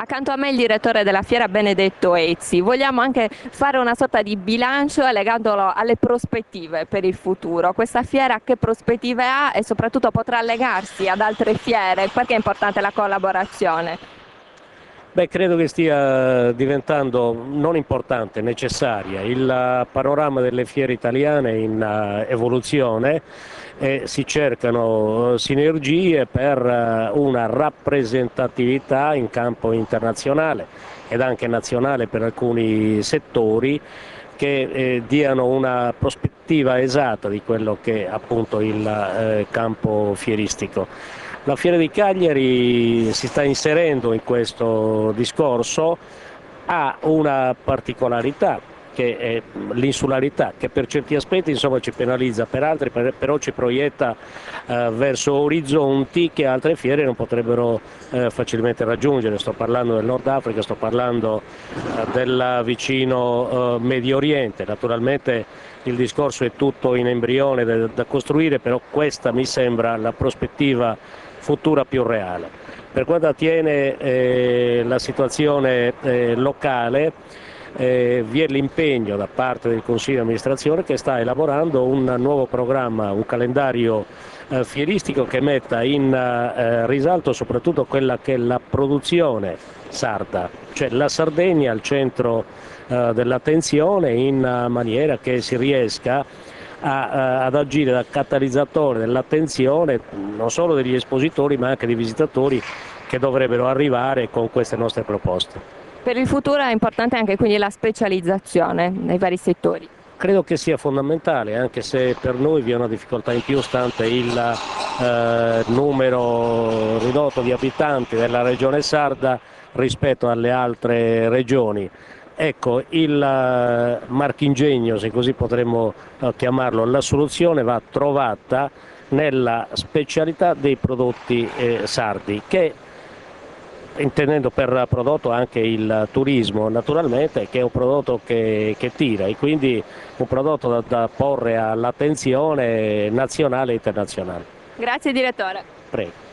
Accanto a me il direttore della fiera Benedetto Ezzi. Vogliamo anche fare una sorta di bilancio legandolo alle prospettive per il futuro. Questa fiera che prospettive ha e soprattutto potrà legarsi ad altre fiere? Perché è importante la collaborazione? Beh, credo che stia diventando non importante, necessaria. Il panorama delle fiere italiane è in evoluzione e si cercano sinergie per una rappresentatività in campo internazionale ed anche nazionale per alcuni settori che diano una prospettiva esatta di quello che è appunto il campo fieristico. La Fiera di Cagliari si sta inserendo in questo discorso, ha una particolarità che è l'insularità, che per certi aspetti insomma, ci penalizza, per altri però ci proietta verso orizzonti che altre fiere non potrebbero facilmente raggiungere. Sto parlando del Nord Africa, sto parlando del vicino Medio Oriente. Naturalmente il discorso è tutto in embrione da costruire, però questa mi sembra la prospettiva futura più reale. Per quanto attiene la situazione locale, vi è l'impegno da parte del Consiglio di amministrazione che sta elaborando un nuovo programma, un calendario fieristico che metta in risalto soprattutto quella che è la produzione sarda, cioè la Sardegna al centro dell'attenzione in maniera che si riesca ad agire da catalizzatore dell'attenzione non solo degli espositori ma anche dei visitatori che dovrebbero arrivare con queste nostre proposte. Per il futuro è importante anche quindi la specializzazione nei vari settori. Credo che sia fondamentale, anche se per noi vi è una difficoltà in più stante il numero ridotto di abitanti della regione sarda rispetto alle altre regioni. Ecco, il marchingegno, se così potremmo chiamarlo, la soluzione va trovata nella specialità dei prodotti sardi, che intendendo per prodotto anche il turismo naturalmente, che è un prodotto che tira e quindi un prodotto da porre all'attenzione nazionale e internazionale. Grazie direttore. Prego.